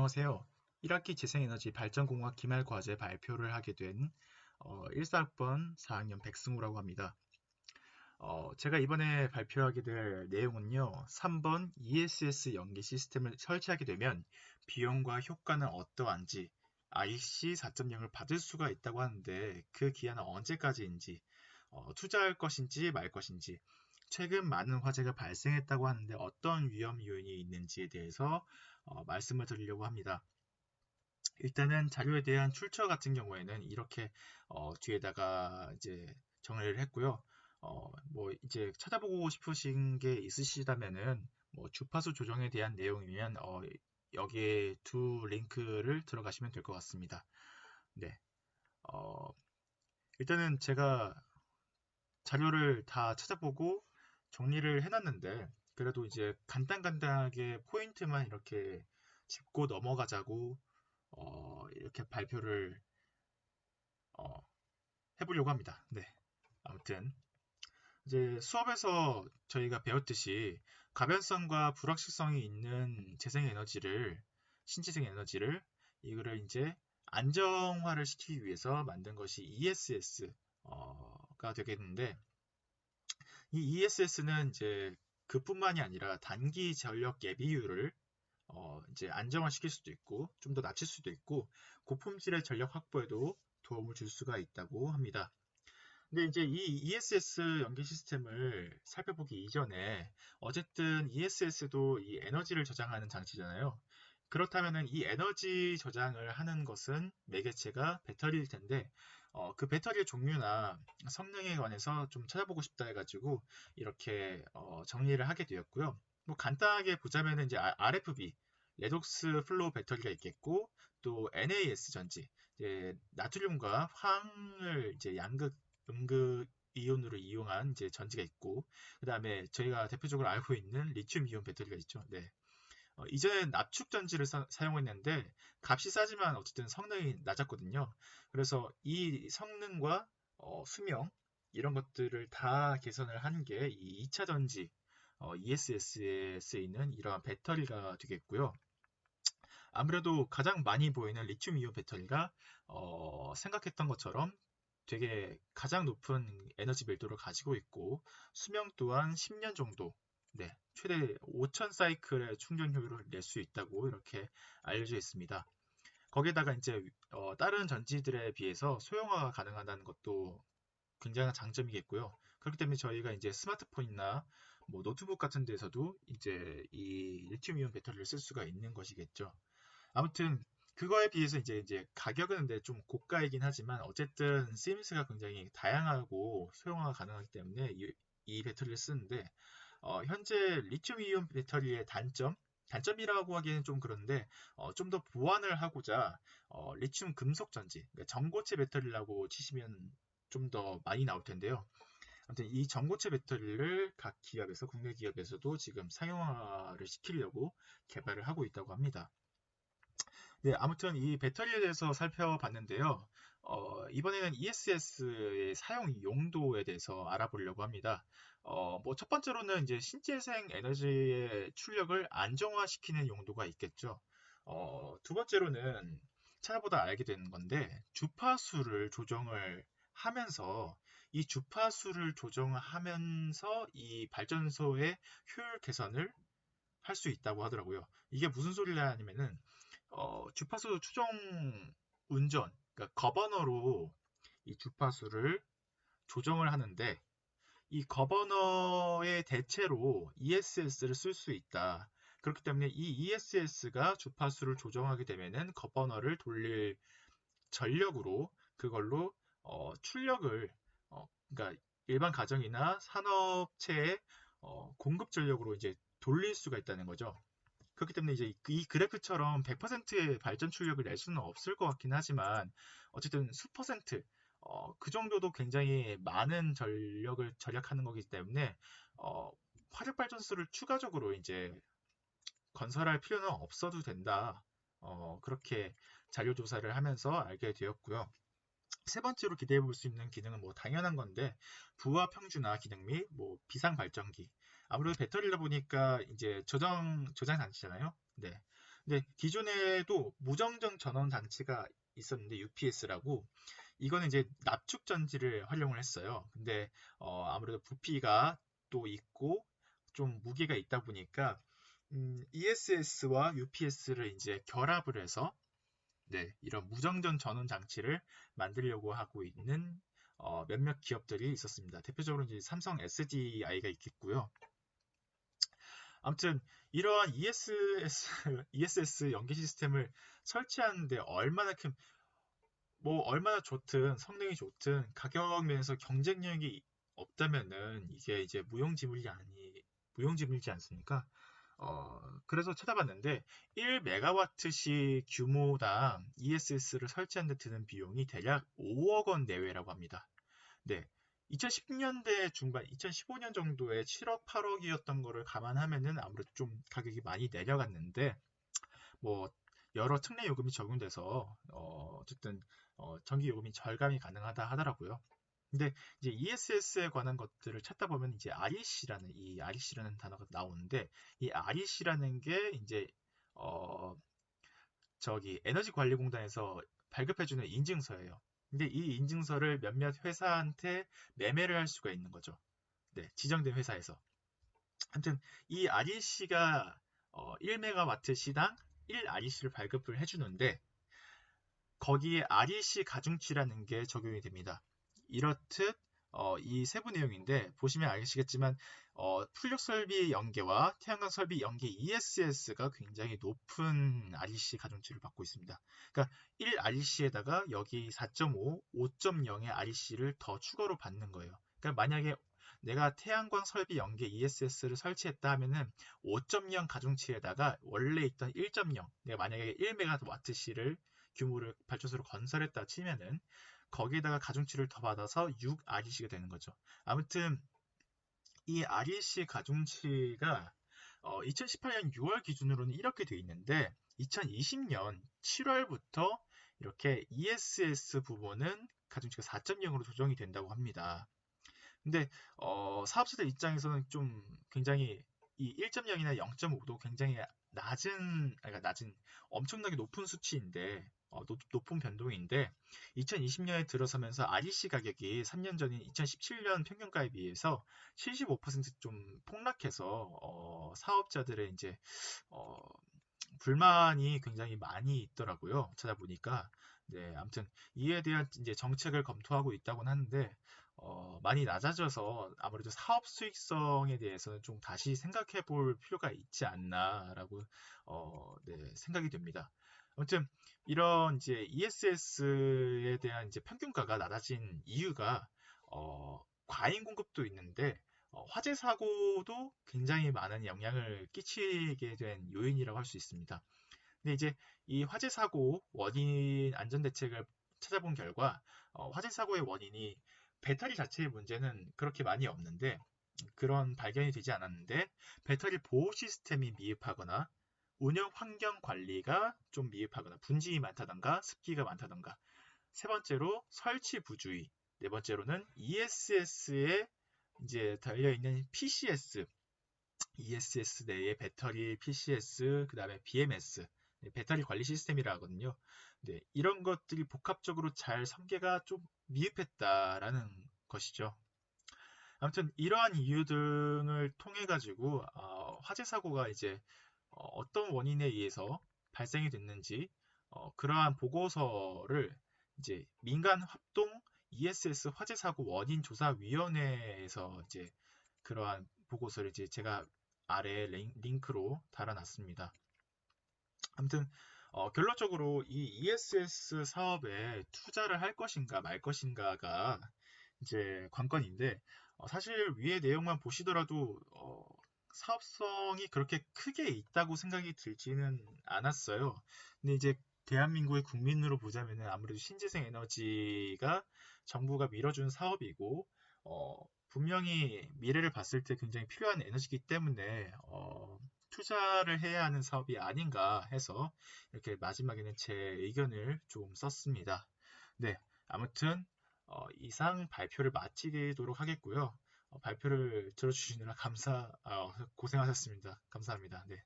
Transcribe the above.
안녕하세요. 1학기 재생에너지 발전공학 기말과제 발표를 하게 된 1사학번 4학년 백승우라고 합니다. 제가 이번에 발표하게 될 내용은요. 3번 ESS 연계 시스템을 설치하게 되면 비용과 효과는 어떠한지, IC 4.0을 받을 수가 있다고 하는데 그 기한은 언제까지인지, 투자할 것인지 말 것인지, 최근 많은 화재가 발생했다고 하는데 어떤 위험 요인이 있는지에 대해서 말씀을 드리려고 합니다. 일단은 자료에 대한 출처 같은 경우에는 이렇게 뒤에다가 이제 정리를 했고요. 뭐 이제 찾아보고 싶으신 게 있으시다면은 뭐 주파수 조정에 대한 내용이면 여기에 두 링크를 들어가시면 될 것 같습니다. 네. 일단은 제가 자료를 다 찾아보고 정리를 해놨는데 그래도 이제 간단하게 포인트만 이렇게 짚고 넘어가자고 이렇게 발표를 해보려고 합니다. 네. 아무튼 이제 수업에서 저희가 배웠듯이 가변성과 불확실성이 있는 재생에너지를 신재생에너지를 이거를 이제 안정화를 시키기 위해서 만든 것이 ESS가 되겠는데 이 ESS는 이제 그뿐만이 아니라 단기 전력 예비율을 이제 안정화시킬 수도 있고 좀 더 낮출 수도 있고 고품질의 전력 확보에도 도움을 줄 수가 있다고 합니다. 근데 이제 이 ESS 연계 시스템을 살펴보기 이전에 어쨌든 ESS도 이 에너지를 저장하는 장치잖아요. 그렇다면은 이 에너지 저장을 하는 것은 매개체가 배터리일 텐데 그 배터리의 종류나 성능에 관해서 좀 찾아보고 싶다 해가지고 이렇게 정리를 하게 되었고요. 뭐 간단하게 보자면은 이제 RFB 레독스 플로우 배터리가 있겠고 또 NAS 전지 이제 나트륨과 황을 이제 양극 음극 이온으로 이용한 이제 전지가 있고 그 다음에 저희가 대표적으로 알고 있는 리튬 이온 배터리가 있죠. 네. 이전엔 납축 전지를 사용했는데 값이 싸지만 어쨌든 성능이 낮았거든요. 그래서 이 성능과 수명 이런 것들을 다 개선을 한 게 이 2차 전지 ESS에 쓰이는 이러한 배터리가 되겠고요. 아무래도 가장 많이 보이는 리튬 이온 배터리가 생각했던 것처럼 되게 가장 높은 에너지 밀도를 가지고 있고 수명 또한 10년 정도 네, 최대 5000 사이클의 충전 효율을 낼 수 있다고 이렇게 알려져 있습니다. 거기에다가 이제 다른 전지들에 비해서 소형화가 가능하다는 것도 굉장한 장점이겠고요. 그렇기 때문에 저희가 이제 스마트폰이나 뭐 노트북 같은 데서도 이제 이 리튬이온 배터리를 쓸 수가 있는 것이겠죠. 아무튼 그거에 비해서 이제 가격은 근데 좀 고가이긴 하지만 어쨌든 쓰임새가 굉장히 다양하고 소형화가 가능하기 때문에 이 배터리를 쓰는데 현재 리튬이온 배터리의 단점이라고 하기에는 좀 그런데 좀 더 보완을 하고자 리튬 금속 전지, 그러니까 전고체 배터리라고 치시면 좀 더 많이 나올 텐데요. 아무튼 이 전고체 배터리를 각 기업에서 국내 기업에서도 지금 상용화를 시키려고 개발을 하고 있다고 합니다. 네, 아무튼 이 배터리에 대해서 살펴봤는데요. 이번에는 ESS의 사용 용도에 대해서 알아보려고 합니다. 뭐 첫 번째로는 이제 신재생 에너지의 출력을 안정화시키는 용도가 있겠죠. 두 번째로는 찾아보다 알게 되는 건데 주파수를 조정을 하면서 이 주파수를 조정하면서 이 발전소의 효율 개선을 할 수 있다고 하더라고요. 이게 무슨 소리냐 하면은 주파수 추정 운전, 그러니까 거버너로 이 주파수를 조정을 하는데 이 거버너의 대체로 ESS를 쓸 수 있다. 그렇기 때문에 이 ESS가 주파수를 조정하게 되면은 거버너를 돌릴 전력으로 그걸로 출력을 그러니까 일반 가정이나 산업체의 공급 전력으로 이제 돌릴 수가 있다는 거죠. 그렇기 때문에 이제 이 그래프처럼 100%의 발전 출력을 낼 수는 없을 것 같긴 하지만 어쨌든 수퍼 센트 그 정도도 굉장히 많은 전력을 절약하는 거기 때문에 화력 발전소를 추가적으로 이제 건설할 필요는 없어도 된다. 그렇게 자료 조사를 하면서 알게 되었고요. 세 번째로 기대해 볼 수 있는 기능은 뭐 당연한 건데 부하 평준화 기능 및 뭐 비상 발전기 아무래도 배터리다 보니까 이제 저장 장치잖아요. 네. 근데 기존에도 무정정 전원 장치가 있었는데 UPS라고 이거는 이제 납축 전지를 활용을 했어요. 근데 아무래도 부피가 또 있고 좀 무게가 있다 보니까 ESS와 UPS를 이제 결합을 해서 네, 이런 무정전 전원 장치를 만들려고 하고 있는 몇몇 기업들이 있었습니다. 대표적으로 이제 삼성 SDI가 있겠고요. 아무튼 이러한 ESS 연계 시스템을 설치하는데 얼마나 좋든 성능이 좋든 가격 면에서 경쟁력이 없다면은 이게 이제 무용지물이지 않습니까? 그래서 찾아봤는데 1메가와트시 규모당 ESS를 설치하는 데 드는 비용이 대략 5억 원 내외라고 합니다. 네. 2010년대 중반, 2015년 정도에 7억, 8억이었던 거를 감안하면은 아무래도 좀 가격이 많이 내려갔는데, 뭐, 여러 특례 요금이 적용돼서, 어쨌든, 전기 요금이 절감이 가능하다 하더라고요. 근데 이제 ESS에 관한 것들을 찾다 보면 이제 REC라는 단어가 나오는데, 이 REC라는 게 이제, 어, 에너지관리공단에서 발급해주는 인증서예요. 근데 이 인증서를 몇몇 회사한테 매매를 할 수가 있는 거죠. 네, 지정된 회사에서. 아무튼 이 REC가 1메가와트 시당 1 REC를 발급을 해주는데 거기에 REC 가중치라는 게 적용이 됩니다. 이렇듯 이 세부 내용인데 보시면 아시겠지만 풍력 설비 연계와 태양광 설비 연계 ESS가 굉장히 높은 REC 가중치를 받고 있습니다. 그러니까 1 REC에다가 여기 4.5, 5.0의 REC를 더 추가로 받는 거예요. 그러니까 만약에 내가 태양광 설비 연계 ESS를 설치했다 하면은 5.0 가중치에다가 원래 있던 1.0, 내가 만약에 1메가와트시를 규모를 발전소를 건설했다 치면은 거기에다가 가중치를 더 받아서 6 REC가 되는 거죠. 아무튼 이 REC 가중치가 2018년 6월 기준으로는 이렇게 돼 있는데 2020년 7월부터 이렇게 ESS 부분은 가중치가 4.0으로 조정이 된다고 합니다. 근데 사업자들 입장에서는 좀 굉장히 이 1.0이나 0.5도 굉장히 낮은 엄청나게 높은 수치인데 높은 변동인데 2020년에 들어서면서 REC 가격이 3년 전인 2017년 평균가에 비해서 75%좀 폭락해서 사업자들의 이제 어, 불만이 굉장히 많이 있더라고요. 찾아보니까. 네, 아무튼 이에 대한 이제 정책을 검토하고 있다고는 하는데 많이 낮아져서 아무래도 사업 수익성에 대해서는 좀 다시 생각해 볼 필요가 있지 않나라고 네, 생각이 됩니다. 아무튼 이런 이제 ESS에 대한 이제 평균가가 낮아진 이유가 과잉 공급도 있는데 화재 사고도 굉장히 많은 영향을 끼치게 된 요인이라고 할 수 있습니다. 근데 이제 이 화재 사고 원인 안전 대책을 찾아본 결과 화재 사고의 원인이 배터리 자체의 문제는 그렇게 많이 없는데 그런 발견이 되지 않았는데 배터리 보호 시스템이 미흡하거나 운영 환경 관리가 좀 미흡하거나 분진이 많다던가 습기가 많다던가 세 번째로 설치 부주의 네 번째로는 ESS에 이제 달려있는 PCS ESS 내에 배터리, PCS, 그 다음에 BMS, 배터리 관리 시스템이라 하거든요. 네, 이런 것들이 복합적으로 잘 설계가 좀 미흡했다라는 것이죠. 아무튼 이러한 이유 등을 통해 가지고 화재 사고가 이제 떤 원인에 의해서 발생이 됐는지 그러한 보고서를 이제 민간 합동 ESS 화재 사고 원인 조사 위원회에서 이제 그러한 보고서를 이제 제가 아래 링크로 달아놨습니다. 아무튼 결론적으로 이 ESS 사업에 투자를 할 것인가 말 것인가가 이제 관건인데 사실 위의 내용만 보시더라도 사업성이 그렇게 크게 있다고 생각이 들지는 않았어요. 근데 이제 대한민국의 국민으로 보자면 아무래도 신재생 에너지가 정부가 밀어준 사업이고 분명히 미래를 봤을 때 굉장히 필요한 에너지이기 때문에 투자를 해야 하는 사업이 아닌가 해서 이렇게 마지막에는 제 의견을 좀 썼습니다. 네, 아무튼 이상 발표를 마치도록 하겠고요. 발표를 들어주시느라 고생하셨습니다. 감사합니다. 네.